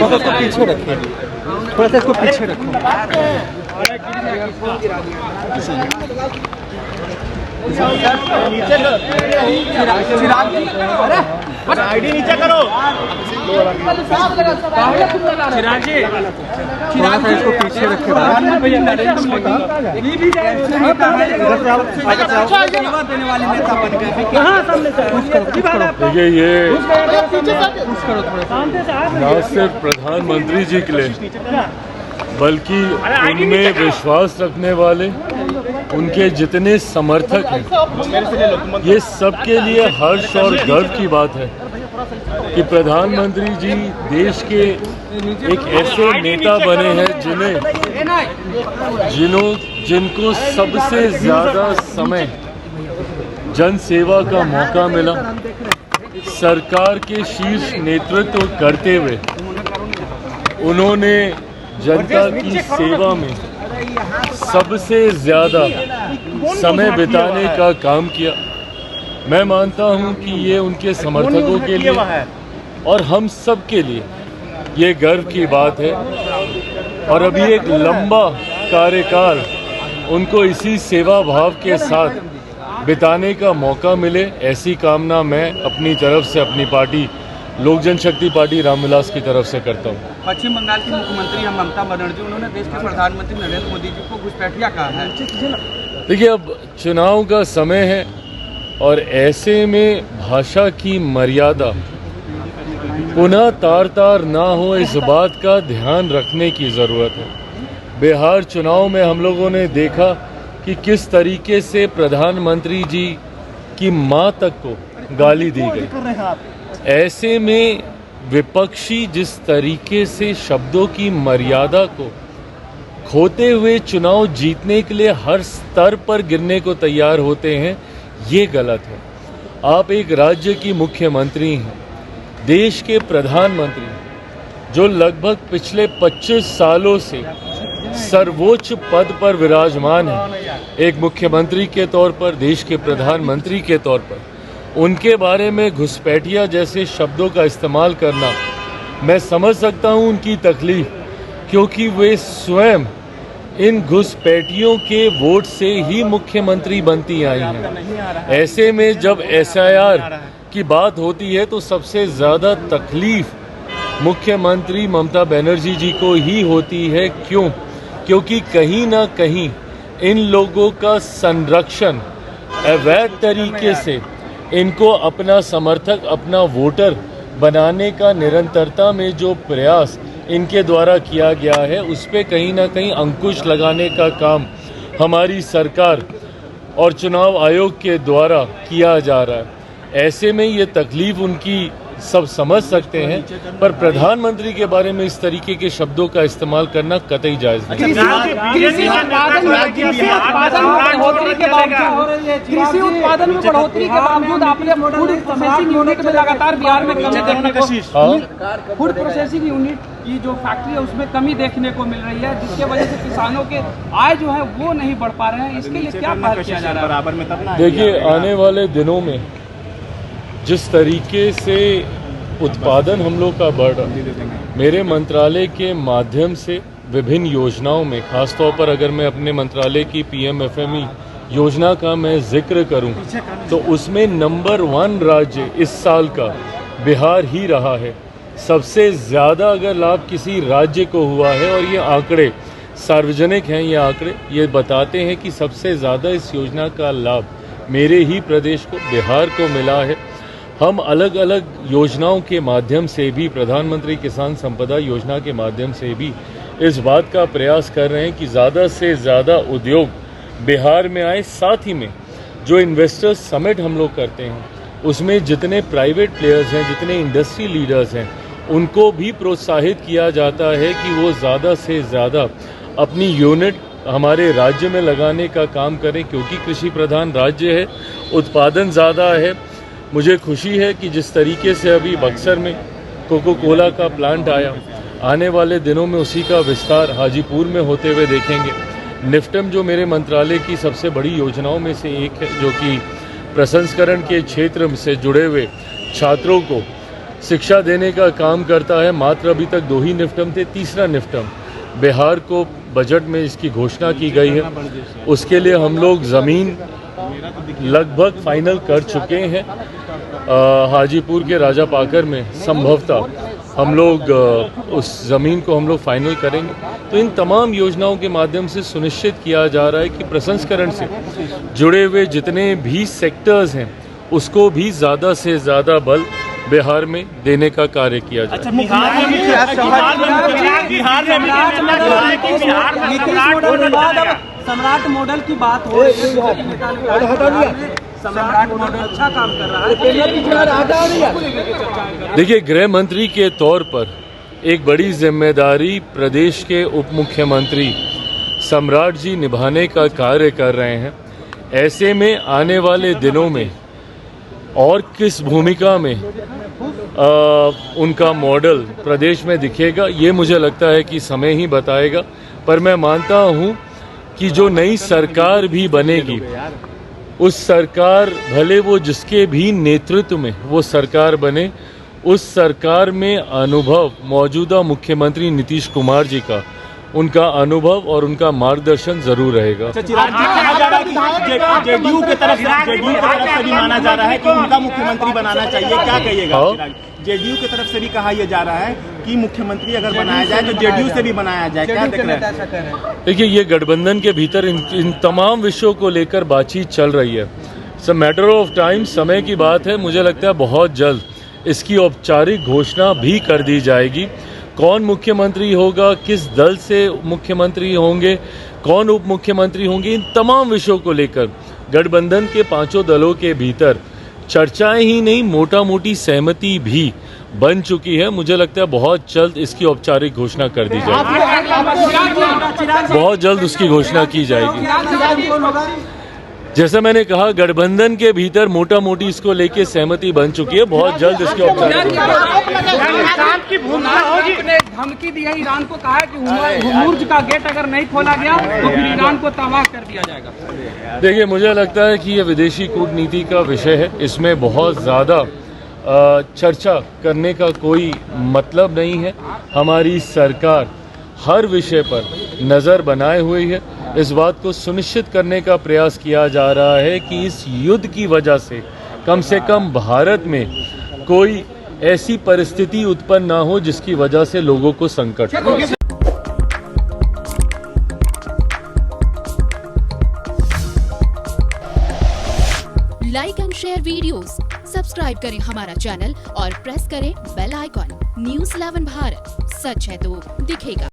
थोड़ा सा इसको पीछे रखिए, थोड़ा सा इसको पीछे रखो। आईडी नीचे करो। चिराग जी, थोड़ा सा इसको पीछे रखे। देखिए, ये ना सिर्फ प्रधानमंत्री जी के लिए बल्कि उनमें विश्वास रखने वाले उनके जितने समर्थक हैं, ये सबके लिए हर्ष और गर्व की बात है कि प्रधानमंत्री जी देश के एक ऐसे नेता बने हैं जिनको सबसे ज्यादा समय जन सेवा का मौका मिला। सरकार के शीर्ष नेतृत्व करते हुए उन्होंने जनता की सेवा में सबसे ज्यादा समय बिताने का काम किया। मैं मानता हूं कि ये उनके समर्थकों के लिए और हम सब के लिए ये गर्व की बात है। और अभी एक लंबा कार्यकाल उनको इसी सेवा भाव के साथ बिताने का मौका मिले, ऐसी कामना मैं अपनी तरफ से, अपनी पार्टी लोक जनशक्ति पार्टी रामविलास की तरफ से करता हूँ। पश्चिम बंगाल की मुख्यमंत्री ममता बनर्जी, उन्होंने देश के प्रधानमंत्री नरेंद्र मोदी जी को घुसपैठिया कहा है। देखिए, अब चुनाव का समय है और ऐसे में भाषा की मर्यादा पुनः तार तार ना हो, इस बात का ध्यान रखने की ज़रूरत है। बिहार चुनाव में हम लोगों ने देखा कि किस तरीके से प्रधानमंत्री जी की मां तक को गाली दी गई। ऐसे में विपक्षी जिस तरीके से शब्दों की मर्यादा को खोते हुए चुनाव जीतने के लिए हर स्तर पर गिरने को तैयार होते हैं, ये गलत है। आप एक राज्य की मुख्यमंत्री हैं, देश के प्रधानमंत्री, जो लगभग पिछले 25 सालों से सर्वोच्च पद पर विराजमान है, एक मुख्यमंत्री के तौर पर, देश के प्रधानमंत्री के तौर पर उनके बारे में घुसपैठिया जैसे शब्दों का इस्तेमाल करना, मैं समझ सकता हूं उनकी तकलीफ, क्योंकि वे स्वयं इन घुसपैठियों के वोट से ही मुख्यमंत्री बनती आई हैं। ऐसे में जब SIR की बात होती है तो सबसे ज़्यादा तकलीफ मुख्यमंत्री ममता बनर्जी जी को ही होती है। क्यों? क्योंकि कहीं ना कहीं इन लोगों का संरक्षण अवैध तरीके से इनको अपना समर्थक, अपना वोटर बनाने का निरंतरता में जो प्रयास इनके द्वारा किया गया है, उस पे कहीं ना कहीं अंकुश लगाने का काम हमारी सरकार और चुनाव आयोग के द्वारा किया जा रहा है। ऐसे में ये तकलीफ उनकी सब समझ सकते हैं, पर प्रधानमंत्री के बारे में इस तरीके के शब्दों का इस्तेमाल करना कतई जायज नहीं। कृषि उत्पादन में बढ़ोतरी के बावजूद आपने फूड प्रोसेसिंग यूनिट में लगातार बिहार में कमी देखने को, फूड प्रोसेसिंग यूनिट की जो फैक्ट्री है उसमें कमी देखने को मिल रही है, जिसके वजह से किसानों के आय जो है वो नहीं बढ़ पा रहे हैं। इसके लिए क्या पहल किया जा रहा है? देखिए, आने वाले दिनों में जिस तरीके से उत्पादन हम लोग का बढ़ रहा है, मेरे मंत्रालय के माध्यम से विभिन्न योजनाओं में, खासतौर पर अगर मैं अपने मंत्रालय की PMFME योजना का मैं जिक्र करूं, तो उसमें नंबर 1 राज्य इस साल का बिहार ही रहा है। सबसे ज़्यादा अगर लाभ किसी राज्य को हुआ है, और ये आंकड़े सार्वजनिक हैं, ये आंकड़े ये बताते हैं कि सबसे ज़्यादा इस योजना का लाभ मेरे ही प्रदेश को, बिहार को मिला है। हम अलग अलग योजनाओं के माध्यम से भी, प्रधानमंत्री किसान संपदा योजना के माध्यम से भी इस बात का प्रयास कर रहे हैं कि ज़्यादा से ज़्यादा उद्योग बिहार में आए। साथ ही में जो इन्वेस्टर्स समिट हम लोग करते हैं, उसमें जितने प्राइवेट प्लेयर्स हैं, जितने इंडस्ट्री लीडर्स हैं, उनको भी प्रोत्साहित किया जाता है कि वो ज़्यादा से ज़्यादा अपनी यूनिट हमारे राज्य में लगाने का काम करें, क्योंकि कृषि प्रधान राज्य है, उत्पादन ज़्यादा है। मुझे खुशी है कि जिस तरीके से अभी बक्सर में कोको कोला का प्लांट आया, आने वाले दिनों में उसी का विस्तार हाजीपुर में होते हुए देखेंगे। निफ्टम जो मेरे मंत्रालय की सबसे बड़ी योजनाओं में से एक है, जो कि प्रसंस्करण के क्षेत्र से जुड़े हुए छात्रों को शिक्षा देने का काम करता है। मात्र अभी तक 2 ही निफ्टम थे, तीसरा निफ्टम बिहार को बजट में इसकी घोषणा की गई है। उसके लिए हम लोग ज़मीन लगभग फाइनल कर चुके हैं। हाजीपुर के राजा पाकर में संभवतः हम लोग उस ज़मीन को हम लोग फाइनल करेंगे। तो इन तमाम योजनाओं के माध्यम से सुनिश्चित किया जा रहा है कि प्रसंस्करण से जुड़े हुए जितने भी सेक्टर्स हैं उसको भी ज़्यादा से ज़्यादा बल बिहार में देने का कार्य किया जाए। अच्छा, सम्राट मॉडल की बात हो रही है, सम्राट मॉडल अच्छा काम कर रहा है। देखिए, गृह मंत्री के तौर पर एक बड़ी जिम्मेदारी प्रदेश के उप मुख्यमंत्री सम्राट जी निभाने का कार्य कर रहे हैं। ऐसे में आने वाले दिनों में और किस भूमिका में उनका मॉडल प्रदेश में दिखेगा, ये मुझे लगता है कि समय ही बताएगा। पर मैं मानता हूँ कि जो नई सरकार भी बनेगी, उस सरकार भले वो जिसके भी नेतृत्व में वो सरकार बने, उस सरकार में अनुभव मौजूदा मुख्यमंत्री नीतीश कुमार जी का, उनका अनुभव और उनका मार्गदर्शन जरूर रहेगा। जेडीयू की तरफ से भी माना जा रहा है कि उनका मुख्यमंत्री बनाना चाहिए, क्या कहिएगा? जेडीयू की तरफ से भी कहा यह जा रहा है कि मुख्यमंत्री अगर बनाया जाए तो जेडीयू से भी बनाया जाए, क्या देख रहे हैं? देखिए, ये गठबंधन के भीतर इन तमाम विषयों को लेकर बातचीत चल रही है। It's a matter of time, समय की बात है। मुझे लगता है बहुत जल्द इसकी औपचारिक घोषणा भी कर दी जाएगी। कौन मुख्यमंत्री होगा, किस दल से मुख्यमंत्री होंगे, कौन उप मुख्यमंत्री होंगे, इन तमाम विषयों को लेकर गठबंधन के 5 दलों के भीतर चर्चाएं ही नहीं, मोटा मोटी सहमति भी बन चुकी है। मुझे लगता है बहुत जल्द इसकी औपचारिक घोषणा कर दी जाएगी, बहुत जल्द उसकी घोषणा की जाएगी। जैसा मैंने कहा, गठबंधन के भीतर मोटा मोटी इसको लेके सहमति बन चुकी है, बहुत जल्द इसकी औपचारिक धमकी दी है, ईरान को कहा है कि हुर्मुज का गेट अगर नहीं खोला गया तो फिर ईरान को तबाह कर दिया जाएगा। देखिए, मुझे लगता है कि ये विदेशी कूटनीति का विषय है, इसमें बहुत ज़्यादा चर्चा करने का कोई मतलब नहीं है। हमारी सरकार हर विषय पर नज़र बनाए हुई है। इस बात को सुनिश्चित करने का प्रयास किया जा रहा है कि इस युद्ध की वजह से कम भारत में कोई ऐसी परिस्थिति उत्पन्न ना हो जिसकी वजह से लोगों को संकट हो। Like and share videos, subscribe करें हमारा चैनल और प्रेस करें बेल आइकॉन। न्यूज़ 11 भारत, सच है तो दिखेगा।